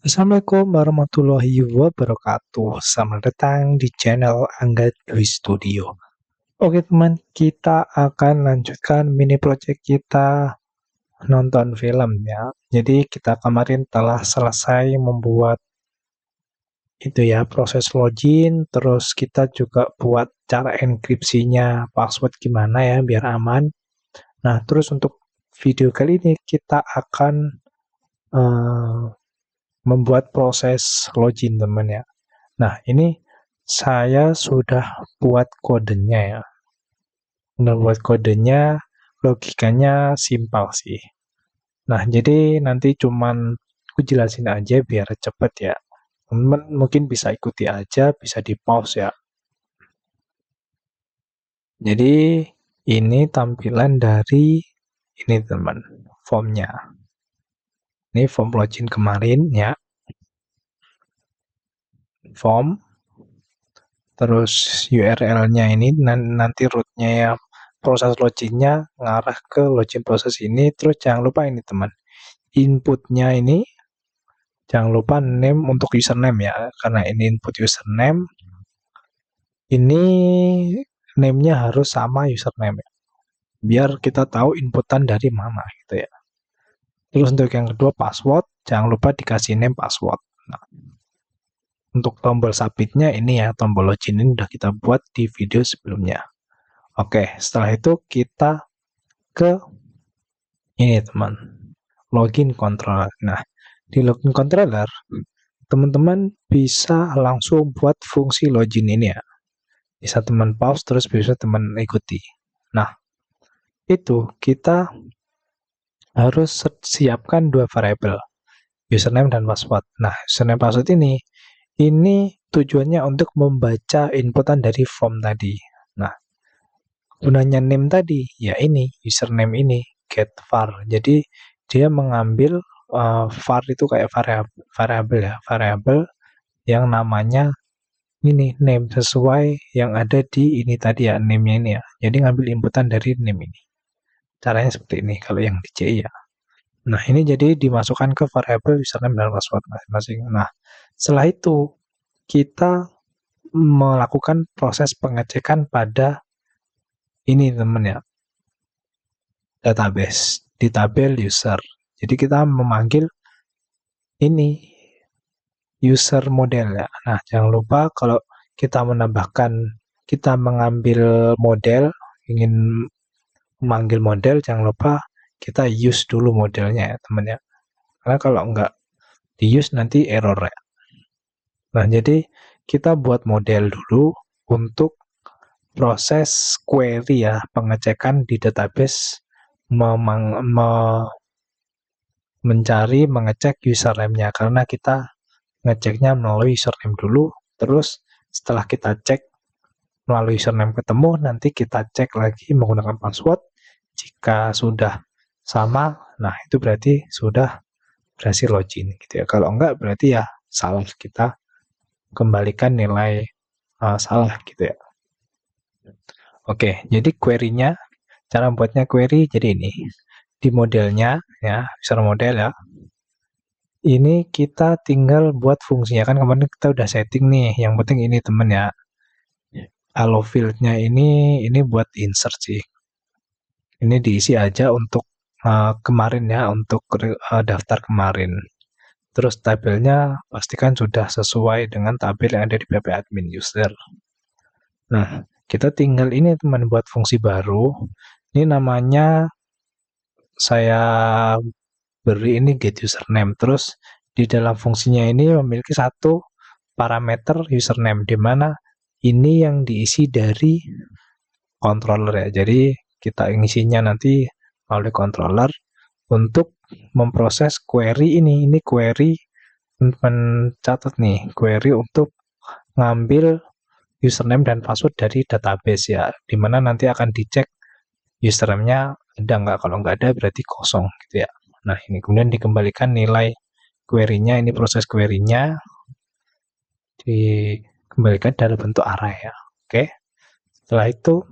Assalamualaikum warahmatullahi wabarakatuh. Selamat datang di channel Angga Dwi Studio. Oke teman, kita akan lanjutkan mini project kita nonton film ya. Jadi kita kemarin telah selesai membuat itu ya, proses login, terus kita juga buat cara enkripsinya, password gimana ya biar aman. Nah, terus untuk video kali ini kita akan eh, membuat proses login teman ya. Nah, ini saya sudah buat kodenya ya. Udah buat kodenya, logikanya simpel sih. Nah, jadi nanti cuman aku jelasin aja biar cepet ya. Teman mungkin bisa ikuti aja, bisa di pause ya. Jadi ini tampilan dari ini teman, formnya. Ini form login kemarin ya. Form, terus URL-nya ini nanti root-nya ya, proses loginnya ngarah ke login proses ini. Terus jangan lupa ini teman, inputnya ini jangan lupa name untuk username ya, karena ini input username, ini name-nya harus sama username ya, biar kita tahu inputan dari mana gitu ya. Terus untuk yang kedua password, jangan lupa dikasih name password. Nah, untuk tombol submitnya ini ya, tombol login ini udah kita buat di video sebelumnya. Oke, setelah itu kita ke ini teman, login controller. Nah, di login controller teman-teman bisa langsung buat fungsi login ini ya. Bisa teman pause terus bisa teman ikuti. Nah, itu kita harus siapkan dua variabel, username dan password. Nah, username password ini tujuannya untuk membaca inputan dari form tadi. Nah, gunanya name tadi ya ini username ini get var. Jadi dia mengambil var itu kayak variabel ya, variabel yang namanya ini name sesuai yang ada di ini tadi ya, name-nya ini ya. Jadi ngambil inputan dari name ini. Caranya seperti ini kalau yang di CI ya. Nah, ini jadi dimasukkan ke variabel username dan password masing-masing. Nah, setelah itu kita melakukan proses pengecekan pada ini teman ya, database di tabel user. Jadi kita memanggil ini user model ya. Nah, jangan lupa kalau kita menambahkan, kita mengambil model, ingin memanggil model, jangan lupa kita use dulu modelnya ya teman ya. Karena kalau enggak di use nanti error ya. Nah, jadi kita buat model dulu untuk proses query ya, pengecekan di database, mencari, mengecek username-nya. Karena kita ngeceknya melalui username dulu, terus setelah kita cek melalui username ketemu, nanti kita cek lagi menggunakan password. Jika sudah sama, nah itu berarti sudah berhasil login gitu ya. Kalau enggak berarti ya salah, kita kembalikan nilai salah gitu ya. Oke, jadi query-nya, cara buatnya query jadi ini. Di modelnya ya, user model ya. Ini kita tinggal buat fungsinya, kan kemarin kita udah setting nih. Yang penting ini temen ya. Allow field-nya ini buat insert sih. Ini diisi aja untuk kemarin ya, untuk daftar kemarin. Terus tabelnya pastikan sudah sesuai dengan tabel yang ada di PP admin user. Nah, kita tinggal ini teman buat fungsi baru. Ini namanya saya beri ini get username. Terus di dalam fungsinya ini memiliki satu parameter username, di mana ini yang diisi dari controller ya. Jadi kita ngisinya nanti melalui controller untuk memproses query ini. Ini query, mencatat nih, query untuk ngambil username dan password dari database ya, dimana nanti akan dicek username-nya ada nggak. Kalau nggak ada berarti kosong gitu ya. Nah, ini kemudian dikembalikan nilai query-nya, ini proses query-nya dikembalikan dalam bentuk array ya. Oke, setelah itu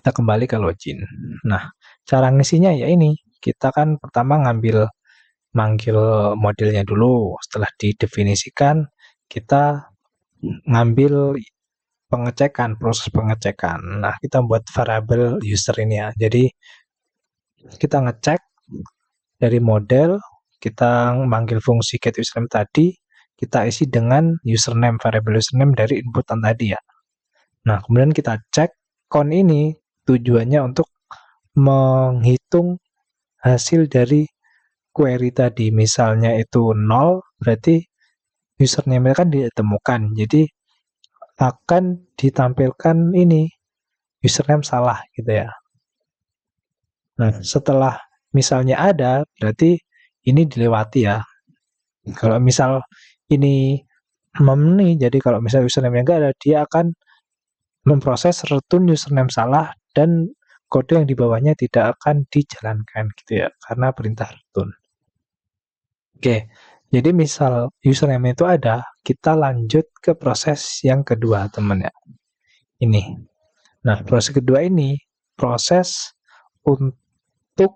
kita kembali ke login. Nah, cara ngisinya ya ini, kita kan pertama ngambil manggil modelnya dulu. Setelah didefinisikan, kita ngambil pengecekan, proses pengecekan. Nah, kita buat variabel user ini ya. Jadi, kita ngecek dari model, kita manggil fungsi getUsername tadi, kita isi dengan username, variabel username dari inputan tadi ya. Nah, kemudian kita cek count ini tujuannya untuk menghitung hasil dari query tadi. Misalnya itu 0, berarti username kan ditemukan. Jadi akan ditampilkan ini username salah gitu ya. Nah, setelah misalnya ada, berarti ini dilewati ya. Kalau misal ini memenuhi, jadi kalau misal username enggak ada, dia akan memproses return username salah dan kode yang di bawahnya tidak akan dijalankan gitu ya, karena perintah return. Oke, jadi misal username itu ada, kita lanjut ke proses yang kedua teman ya. Ini. Nah, proses kedua ini proses untuk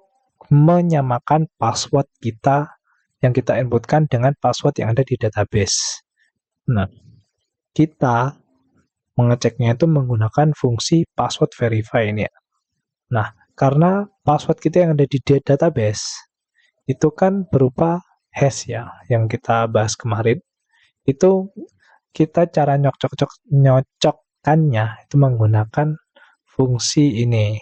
menyamakan password kita yang kita inputkan dengan password yang ada di database. Nah, kita mengeceknya itu menggunakan fungsi password verify ini ya. Nah, karena password kita yang ada di database itu kan berupa hash ya, yang kita bahas kemarin. Itu kita cara nyocokkannya itu menggunakan fungsi ini,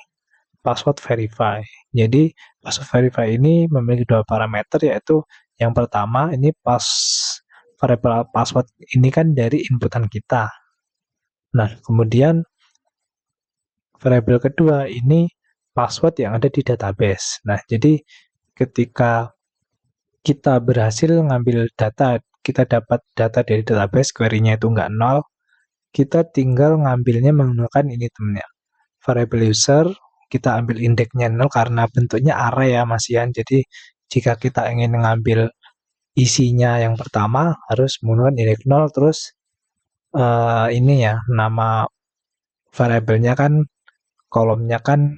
password verify. Jadi, password verify ini memiliki dua parameter, yaitu yang pertama ini variabel password ini kan dari inputan kita. Nah, kemudian variabel kedua ini password yang ada di database. Nah, jadi ketika kita berhasil ngambil data, kita dapat data dari database, query-nya itu nggak 0, kita tinggal ngambilnya menggunakan ini temennya. Variable user, kita ambil indeksnya 0 karena bentuknya array ya Mas Ian. Jadi jika kita ingin ngambil isinya yang pertama, harus menggunakan indeks 0, terus ini ya, nama variabelnya kan, kolomnya kan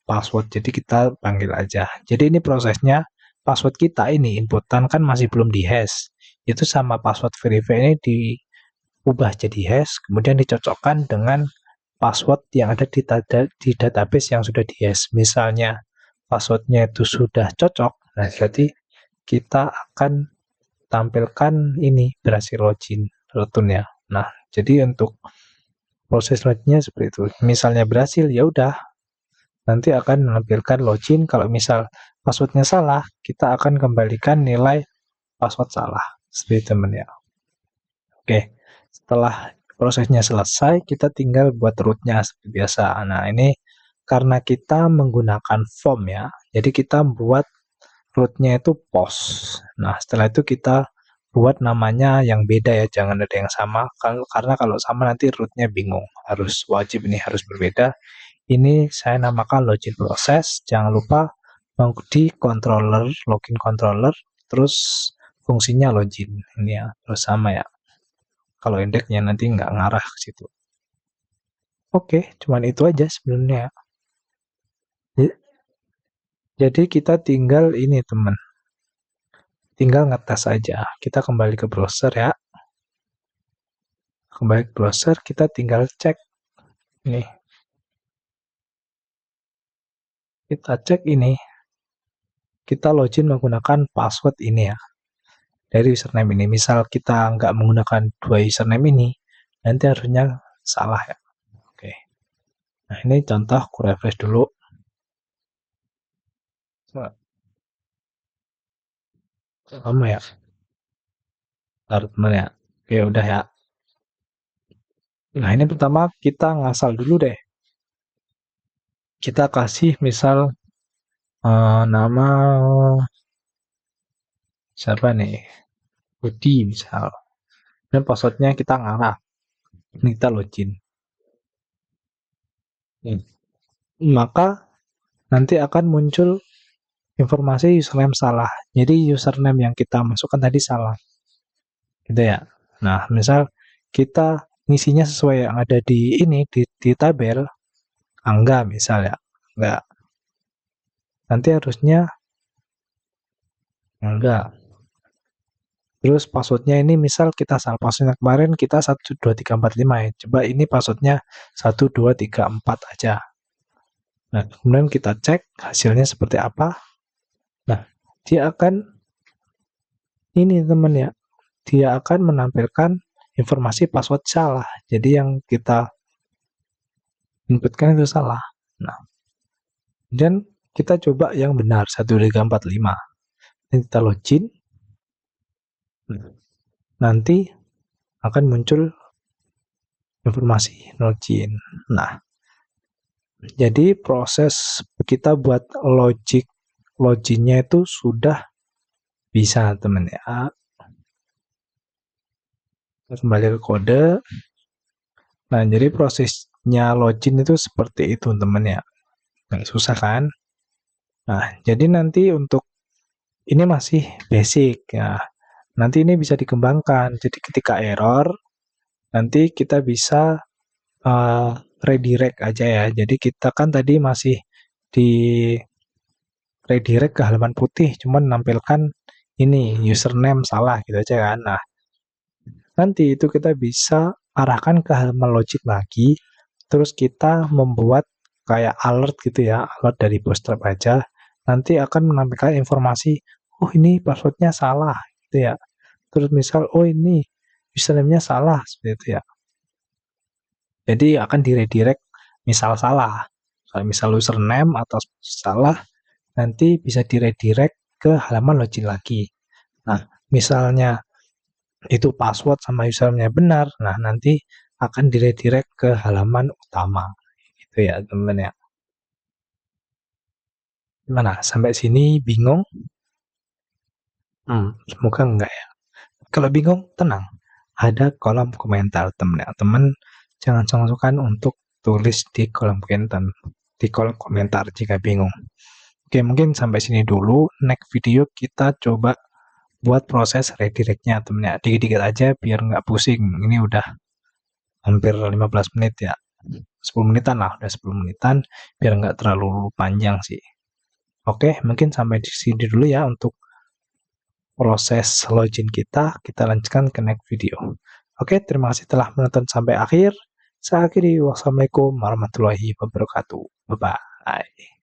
password, jadi kita panggil aja. Jadi ini prosesnya, password kita ini inputan kan masih belum di hash, itu sama password verify ini diubah jadi hash, kemudian dicocokkan dengan password yang ada di database yang sudah di hash. Misalnya passwordnya itu sudah cocok, nah jadi kita akan tampilkan ini berhasil login return ya. Nah, jadi untuk proses selanjutnya seperti itu. Misalnya berhasil, ya udah, nanti akan menampilkan login. Kalau misal passwordnya salah, kita akan kembalikan nilai password salah. Seperti teman ya. Oke, setelah prosesnya selesai, kita tinggal buat rootnya seperti biasa. Nah, ini karena kita menggunakan form ya, jadi kita buat rootnya itu post. Nah, setelah itu kita buat namanya yang beda ya, jangan ada yang sama. Karena kalau sama nanti rootnya bingung. Harus wajib ini harus berbeda. Ini saya namakan login proses. Jangan lupa di controller, login controller, terus fungsinya login. Ini ya, terus sama ya. Kalau indeksnya nanti nggak ngarah ke situ. Oke, cuman itu aja sebenarnya. Jadi kita tinggal ini teman. Tinggal ngetes aja. Kita kembali ke browser ya. Kembali ke browser, kita tinggal cek. Nih. Kita cek ini. Kita login menggunakan password ini ya. Dari username ini. Misal kita nggak menggunakan dua username ini, nanti harusnya salah ya. Oke. Nah, ini contoh, aku refresh dulu. Sama ya. Taruh teman ya. Oke, udah ya. Nah, ini pertama kita ngasal dulu deh. Kita kasih misal nama siapa nih? Budi misal. Dan passwordnya kita ngarah. Ini kita login. Maka nanti akan muncul informasi username salah. Jadi username yang kita masukkan tadi salah. Gitu ya. Nah, misal kita ngisinya sesuai yang ada di ini, di tabel, enggak misal ya. Enggak. Nanti harusnya Enggak. Terus passwordnya ini misal kita salah passwordnya kemarin kita 12345 ya. Coba ini passwordnya 1234 aja. Nah, kemudian kita cek hasilnya seperti apa. Nah, dia akan ini teman ya, dia akan menampilkan informasi password salah. Jadi yang kita inputkan itu salah. Nah, dan kita coba yang benar 12345. Dan kita login. Nanti akan muncul informasi login. Nah, jadi proses kita buat loginnya itu sudah bisa teman ya. Kembali ke kode. Nah, jadi prosesnya login itu seperti itu teman ya. Nggak susah kan? Nah, jadi nanti untuk ini masih basic ya. Nanti ini bisa dikembangkan. Jadi ketika error, nanti kita bisa redirect aja ya. Jadi kita kan tadi masih di redirect ke halaman putih, cuman menampilkan ini username salah gitu aja kan. Nah, nanti itu kita bisa arahkan ke halaman login lagi, terus kita membuat kayak alert gitu ya, alert dari Bootstrap aja. Nanti akan menampilkan informasi, oh ini passwordnya salah gitu ya. Terus misal, oh ini username-nya salah seperti itu ya. Jadi akan diredirect misal salah. Kalau misal username atau salah, nanti bisa diredirect ke halaman login lagi. Nah, misalnya itu password sama username-nya benar, nah nanti akan diredirect ke halaman utama. Gitu ya, teman-teman ya. Gimana? Sampai sini bingung? Semoga enggak ya. Kalau bingung, tenang. Ada kolom komentar, teman ya. Teman jangan sungkan untuk tulis di kolom komentar jika bingung. Oke, mungkin sampai sini dulu. Next video kita coba buat proses redirectnya temen ya. Dikit-dikit aja biar nggak pusing. Ini udah hampir 15 menit ya. 10 menitan lah, udah 10 menitan biar nggak terlalu panjang sih. Oke, mungkin sampai di sini dulu ya untuk proses login kita. Kita lanjutkan ke next video. Oke, terima kasih telah menonton sampai akhir. Saya akhiri, wassalamualaikum warahmatullahi wabarakatuh. Bye-bye.